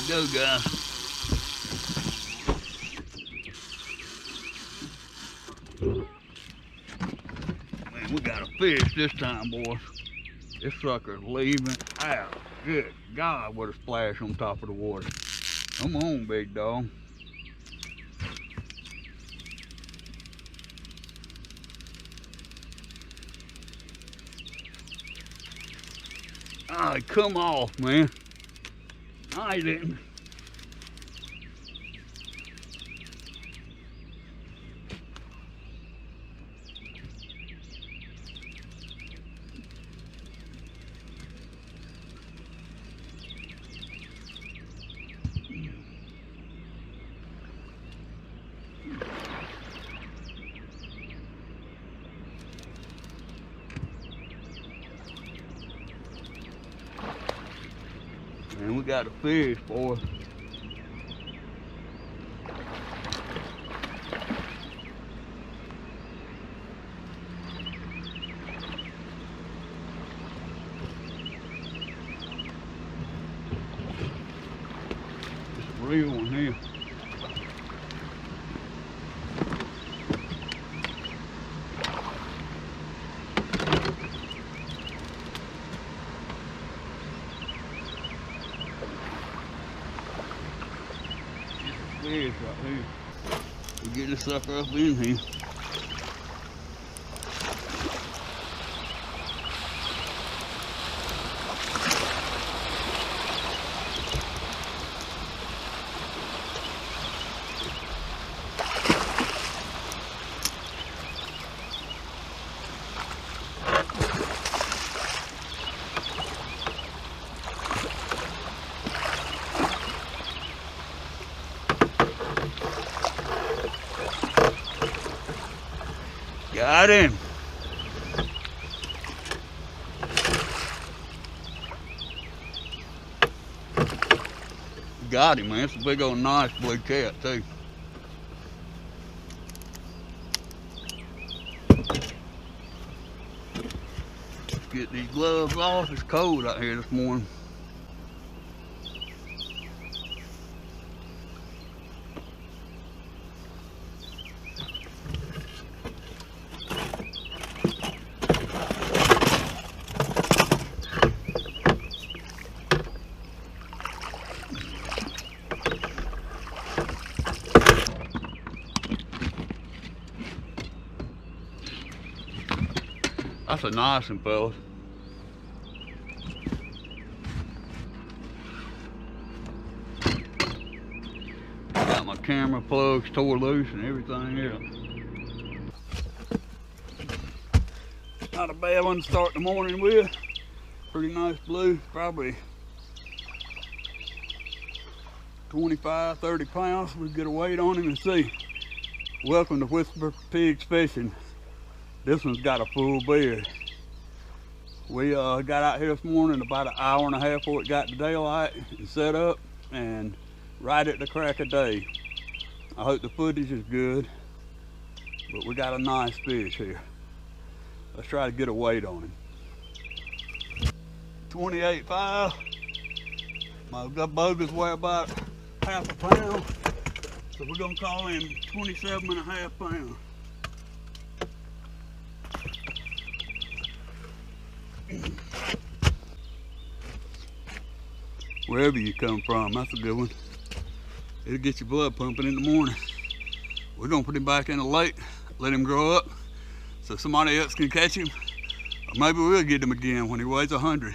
go, guys. Man, we got a fish this time, boys. This sucker's leaving out. Good God, what a splash on top of the water. Come on, big dog. Oh, come off, man. I didn't. Man, we got a fish, boy. It's a real one here. Fish right here. We'll get this sucker up in here. Got him. Got him, man. It's a big old nice blue cat too. Let's get these gloves off. It's cold out here this morning. That's a nice one, fellas. Got my camera plugs tore loose and everything else. Not a bad one to start the morning with. Pretty nice blue, probably 25, 30 pounds. We'll get a weight on him and see. Welcome to Whisper Pigs Fishing. This one's got a full beard. We got out here this morning about an hour and a half before it got to daylight and set up, and right at the crack of day. I hope the footage is good, but we got a nice fish here. Let's try to get a weight on him. 28.5. My bogus weigh about half a pound, so we're gonna call him 27.5 pounds. Wherever you come from, that's a good one. It'll get your blood pumping in the morning. We're gonna put him back in the lake, let him grow up so somebody else can catch him, or maybe we'll get him again when he weighs 100.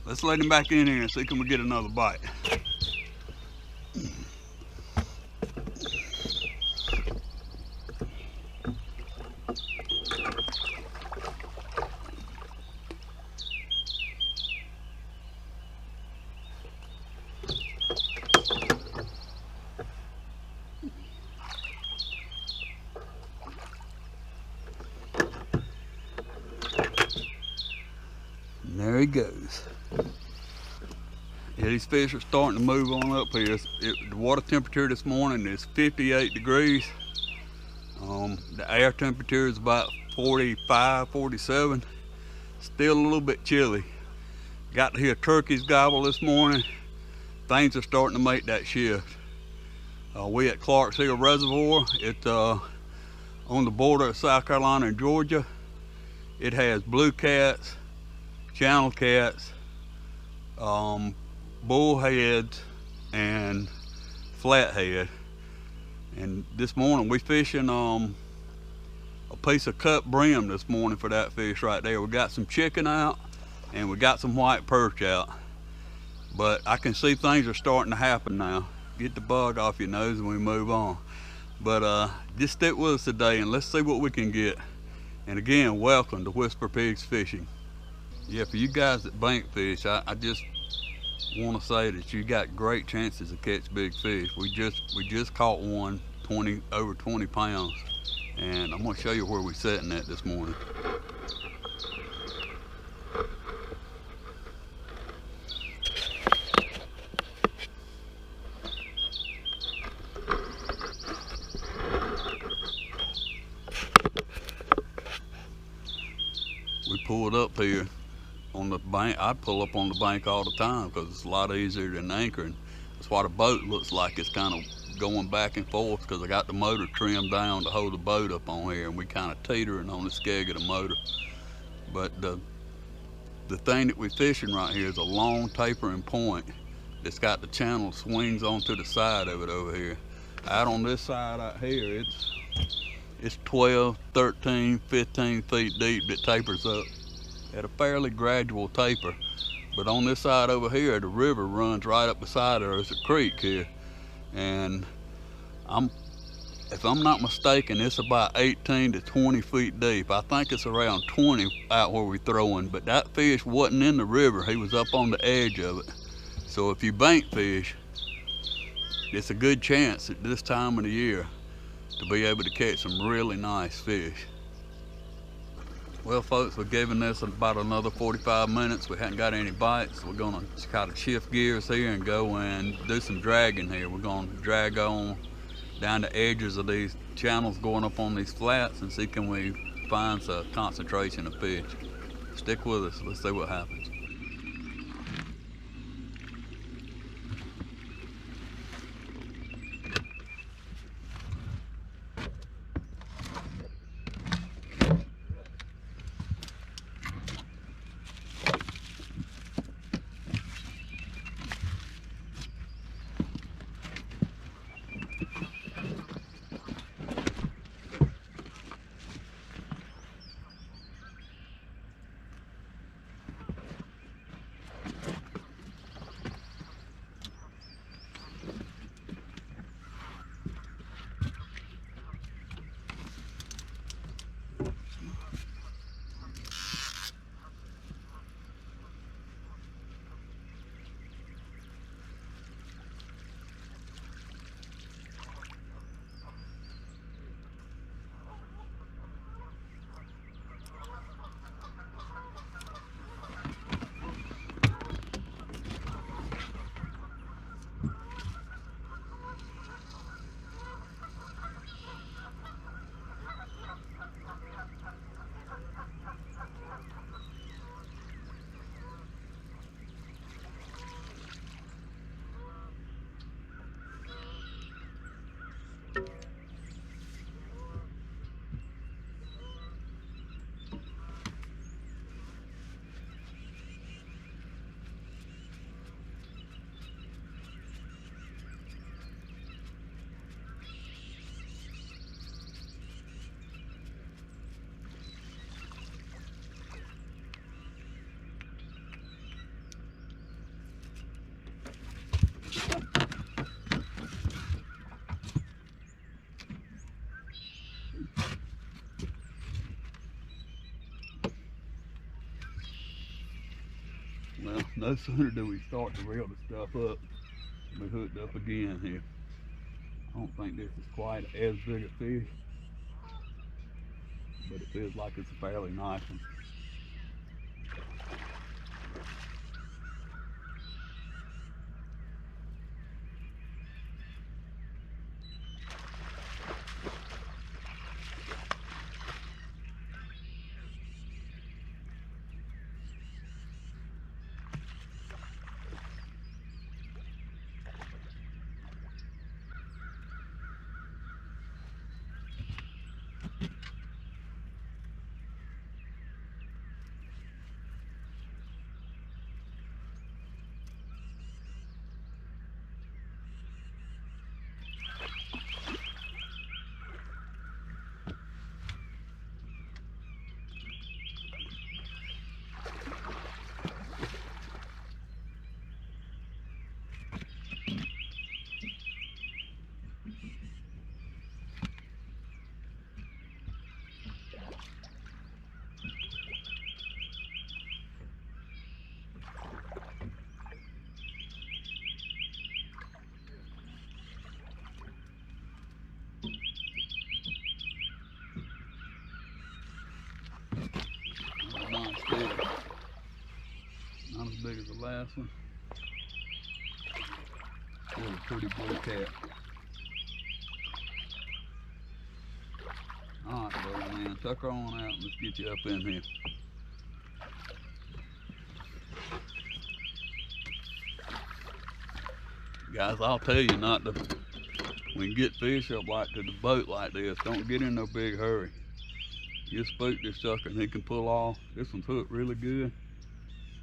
Let's let him back in here and see can we get another bite. There he goes. Yeah, these fish are starting to move on up here. The water temperature this morning is 58 degrees. The air temperature is about 45, 47. Still a little bit chilly. Got to hear turkeys gobble this morning. things are starting to make that shift. We at Clarks Hill Reservoir. It's on the border of South Carolina and Georgia. It has blue cats, channel cats, bullheads, and flathead. And this morning we fishing a piece of cut brim this morning for that fish right there. We got some chicken out and we got some white perch out. But I can see things are starting to happen now. Get the bug off your nose and we move on. But just stick with us today and let's see what we can get. And again, welcome to Whisper Pigs Fishing. Yeah, for you guys that bank fish, I just want to say that you got great chances to catch big fish. We just caught one over 20 pounds, and I'm going to show you where we're setting at this morning. We pulled up here on the bank. I pull up on the bank all the time because it's a lot easier than anchoring. That's why the boat looks like it's kind of going back and forth, because I got the motor trimmed down to hold the boat up on here, and we kind of teetering on the skeg of the motor. But the thing that we're fishing right here is a long tapering point that's got the channel swings onto the side of it over here. Out on this side out here, it's 12, 13, 15 feet deep that tapers up at a fairly gradual taper. But on this side over here, the river runs right up beside her. There's a creek here, and if I'm not mistaken, it's about 18 to 20 feet deep. I think it's around 20 out where we're throwing, but that fish wasn't in the river. He was up on the edge of it. So if you bank fish, it's a good chance at this time of the year to be able to catch some really nice fish. Well, folks, we're giving this about another 45 minutes. We hadn't got any bites. We're gonna kind of shift gears here and go and do some dragging here. We're gonna drag on down the edges of these channels going up on these flats and see can we find some concentration of fish. Stick with us, let's see what happens. Well, no sooner do we start to reel the stuff up, we hooked up again here. I don't think this is quite as big a fish, but it feels like it's a fairly nice one. Nice fish. Not as big as the last one. Still a pretty blue cat. Alright, buddy, man. Tuck her on out and let's get you up in here. Guys, I'll tell you not to, when you get fish up like to the boat like this, don't get in no big hurry. You spook this sucker and he can pull off. This one's hooked really good.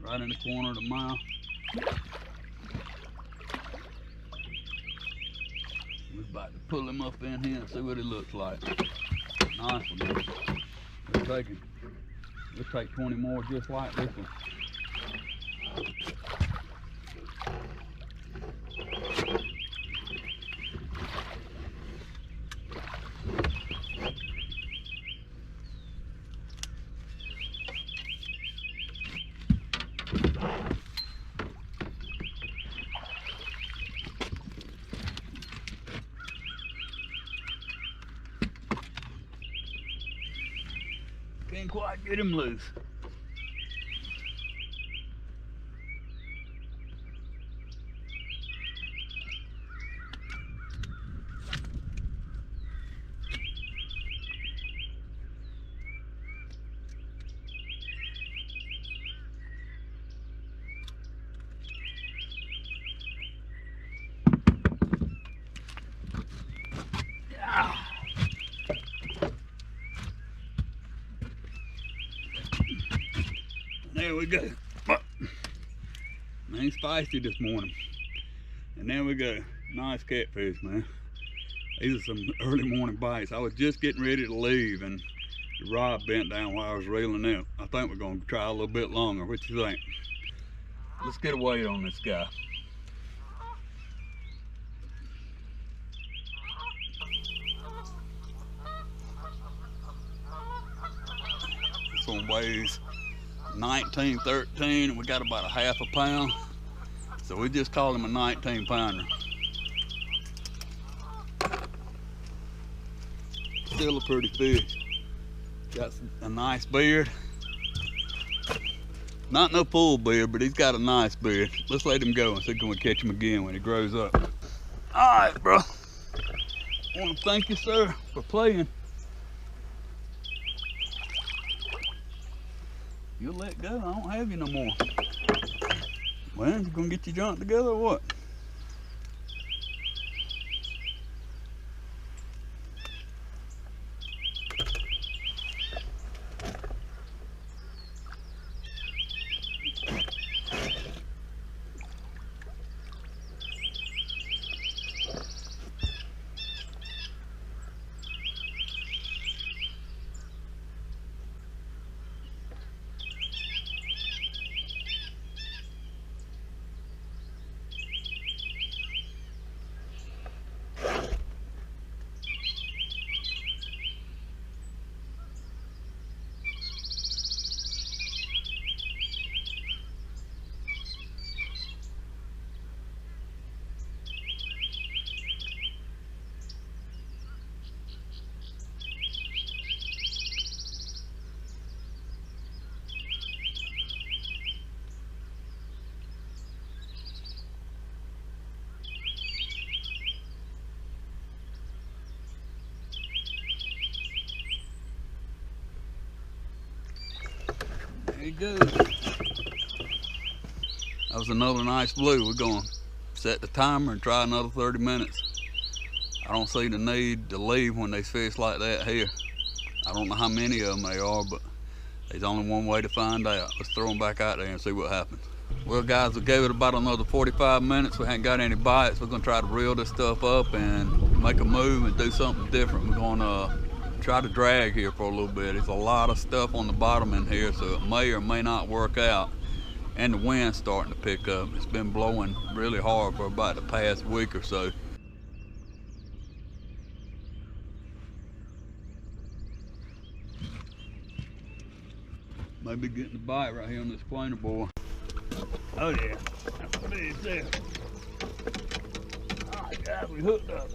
Right in the corner of the mouth. We're about to pull him up in here and see what he looks like. Nice one. We'll take 20 more just like this one. Can't quite get him loose. There we go. Man, he's feisty this morning. And there we go. Nice catfish, man. These are some early morning bites. I was just getting ready to leave and the rod bent down while I was reeling out. I think we're gonna try a little bit longer. What you think? Let's get a weight on this guy. This one weighs 1913 and we got about a half a pound. So we just call him a 19 pounder. Still a pretty fish. Got a nice beard. Not no full beard, but he's got a nice beard. Let's let him go and see if we can catch him again when he grows up. All right, bro. I want to thank you, sir, for playing. You'll let go, I don't have you no more. Well, you gonna get your junk together or what? There you go. That was another nice blue. We're gonna set the timer and try another 30 minutes. I don't see the need to leave when they fish like that here. I don't know how many of them there are, but there's only one way to find out. Let's throw them back out there and see what happens. Well guys, we gave it about another 45 minutes. We haven't got any bites. We're gonna try to reel this stuff up and make a move and do something different. We're gonna try to drag here for a little bit. There's a lot of stuff on the bottom in here, so it may or may not work out. And the wind's starting to pick up. It's been blowing really hard for about the past week or so. Maybe getting a bite right here on this planer boy. Oh yeah, that's what it is there. All right guys, we hooked up.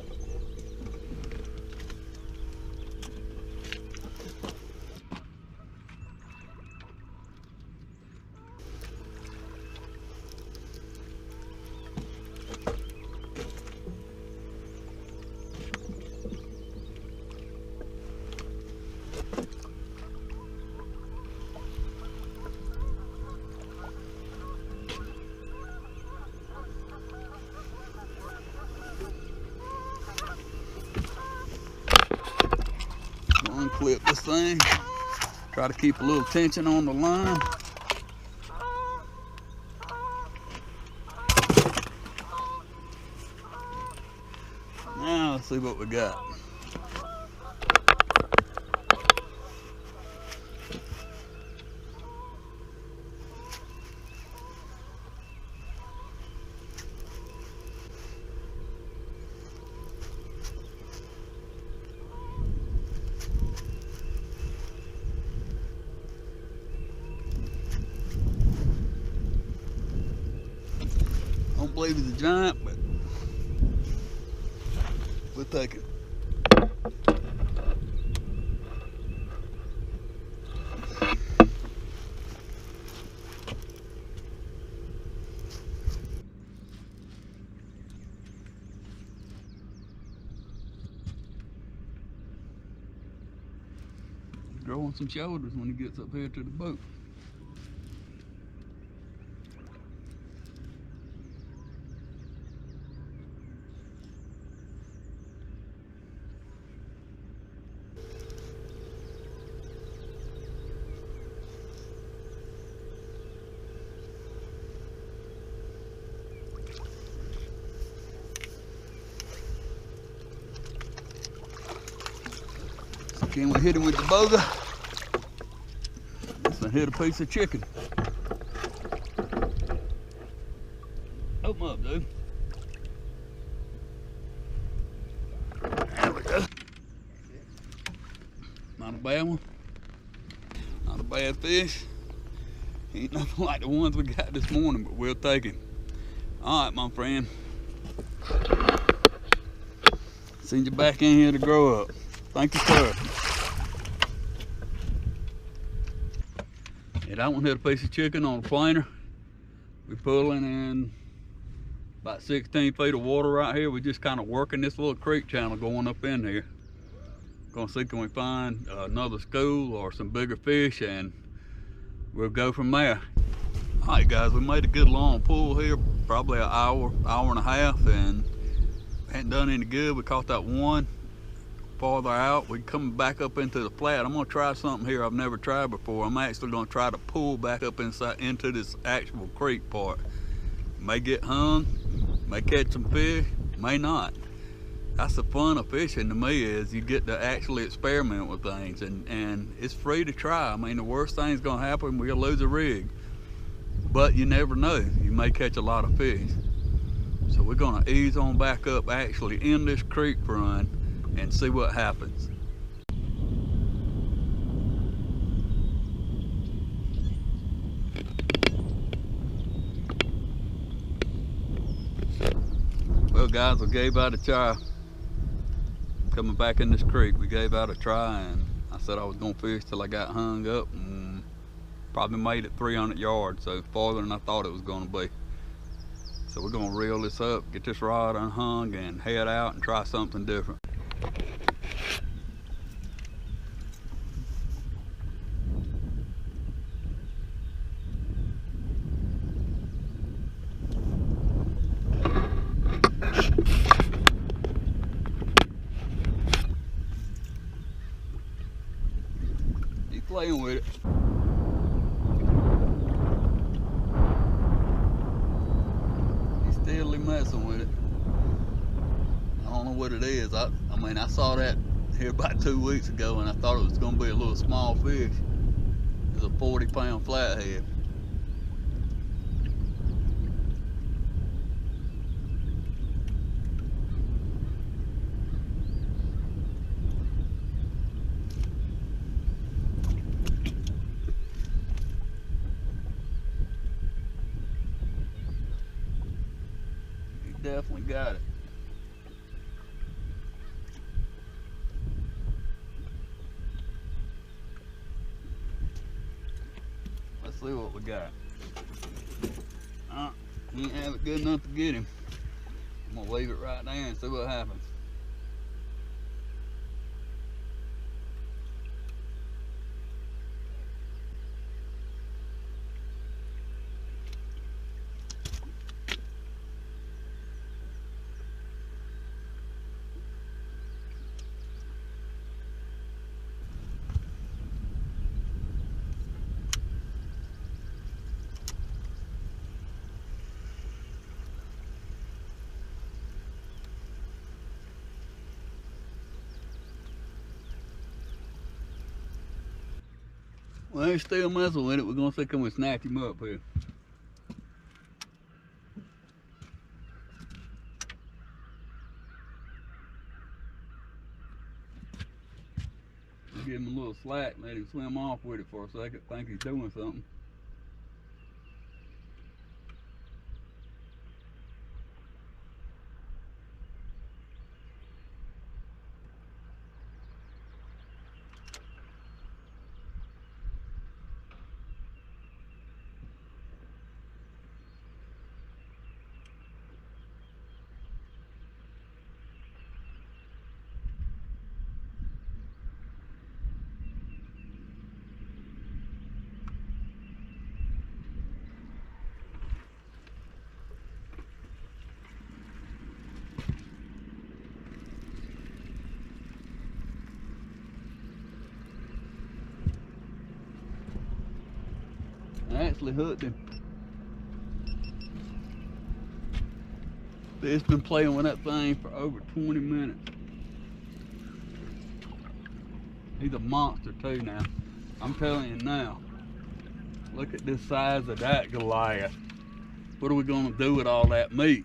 thing. Try to keep a little tension on the line. Now let's see what we got. Don't believe he's a giant, but we'll take it. Growing some shoulders when he gets up here to the boat. So can we hit him with the boga? This one hit a piece of chicken. Open up, dude. There we go. Not a bad one. Not a bad fish. Ain't nothing like the ones we got this morning, but we'll take him. All right, my friend. Send you back in here to grow up. Thank you, sir. Yeah, that one hit a piece of chicken on a planer. We're pulling in about 16 feet of water right here. We're just kind of working this little creek channel going up in here. Gonna see can we find another school or some bigger fish, and we'll go from there. All right, guys, we made a good long pull here, probably an hour and a half, and hadn't done any good. We caught that one farther out. We're coming back up into the flat. I'm gonna try something here I've never tried before. I'm actually gonna try to pull back up inside into this actual creek part. May get hung, may catch some fish, may not. That's the fun of fishing to me, is you get to actually experiment with things, and it's free to try. I mean, the worst thing's gonna happen, we'll lose a rig, but you never know. You may catch a lot of fish. So we're gonna ease on back up actually in this creek run and see what happens. Well, guys, we gave out a try. Coming back in this creek, we gave out a try, and I said I was gonna fish till I got hung up, and probably made it 300 yards, so farther than I thought it was gonna be. So we're gonna reel this up, get this rod unhung, and head out and try something different. Keep playing with it. He's steadily messing with it. I don't know what it is. I mean, I saw that here about 2 weeks ago, and I thought it was going to be a little small fish. It's a 40-pound flathead. He definitely got it. Let's see what we got. He ain't have it good enough to get him. I'm gonna leave it right there and see what happens. Well, he's still messing with it. We're gonna see can we snatch him up here. Give him a little slack, let him swim off with it for a second, think he's doing something. I actually hooked him. It's been playing with that thing for over 20 minutes. He's a monster too now. I'm telling you now. Look at this size of that Goliath. What are we gonna do with all that meat?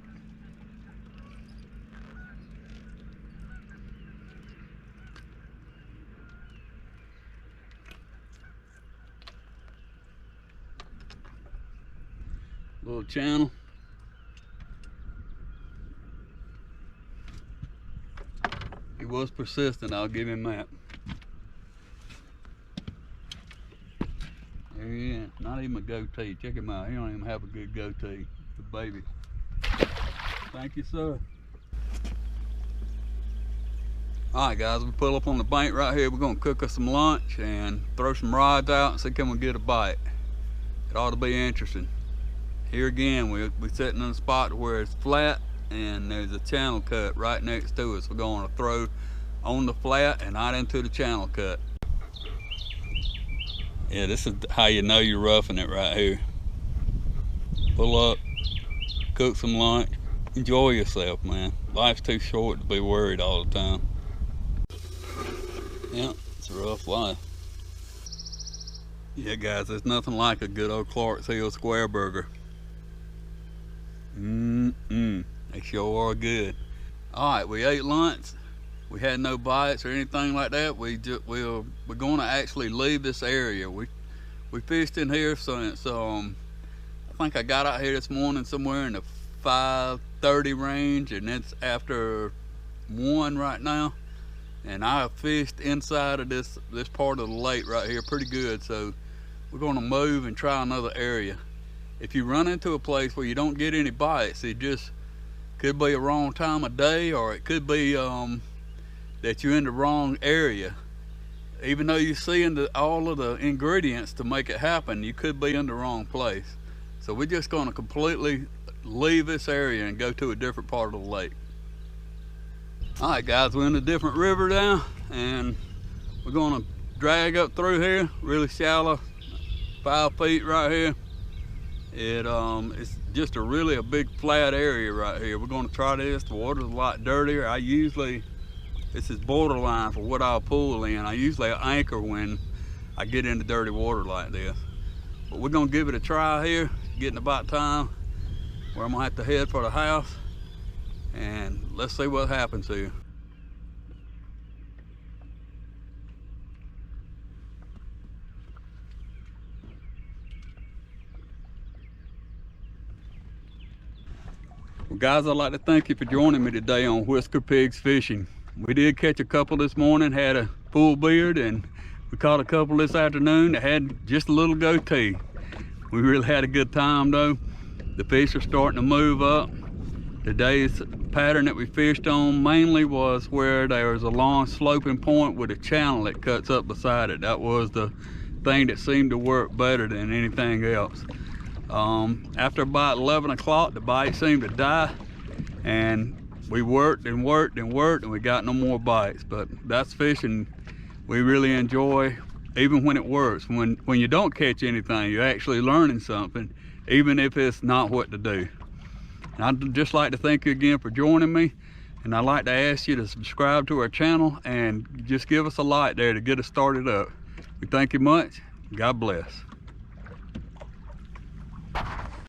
Little channel. He was persistent, I'll give him that. There he is, not even a goatee. Check him out, he don't even have a good goatee. The baby. Thank you, sir. Alright guys, we pull up on the bank right here. We're gonna cook us some lunch and throw some rods out and see can we get a bite. It ought to be interesting. Here again, we're sitting in a spot where it's flat and there's a channel cut right next to us. We're going to throw on the flat and not into the channel cut. Yeah, this is how you know you're roughing it right here. Pull up, cook some lunch, enjoy yourself, man. Life's too short to be worried all the time. Yeah, it's a rough life. Yeah guys, there's nothing like a good old Clark's Hill square burger. They sure are good. Alright, we ate lunch. We had no bites or anything like that. We're going to actually leave this area. We fished in here since I think I got out here this morning somewhere in the 5:30 range, and it's after 1 right now. And I fished inside of this part of the lake right here pretty good, so we're going to move and try another area. If you run into a place where you don't get any bites, it just could be a wrong time of day, or it could be that you're in the wrong area. Even though you're seeing all of the ingredients to make it happen, you could be in the wrong place. So we're just going to completely leave this area and go to a different part of the lake. All right guys, we're in a different river now, and we're going to drag up through here, really shallow, 5 feet right here. It's just a big flat area right here. We're going to try this. The water's a lot dirtier. This is borderline for what I'll pull in. I usually anchor when I get into dirty water like this. But we're going to give it a try here. Getting about time where I'm going to have to head for the house. And let's see what happens here. Well guys, I'd like to thank you for joining me today on Whisker Pigs Fishing. We did catch a couple this morning, had a full beard, and we caught a couple this afternoon that had just a little goatee. We really had a good time though. The fish are starting to move up. Today's pattern that we fished on mainly was where there was a long sloping point with a channel that cuts up beside it. That was the thing that seemed to work better than anything else. After about 11 o'clock, the bite seemed to die, and we worked and worked and worked, and we got no more bites. But that's fishing we really enjoy, even when it works. When you don't catch anything, you're actually learning something, even if it's not what to do. And I'd just like to thank you again for joining me, and I'd like to ask you to subscribe to our channel and just give us a like there to get us started up. We thank you much. God bless.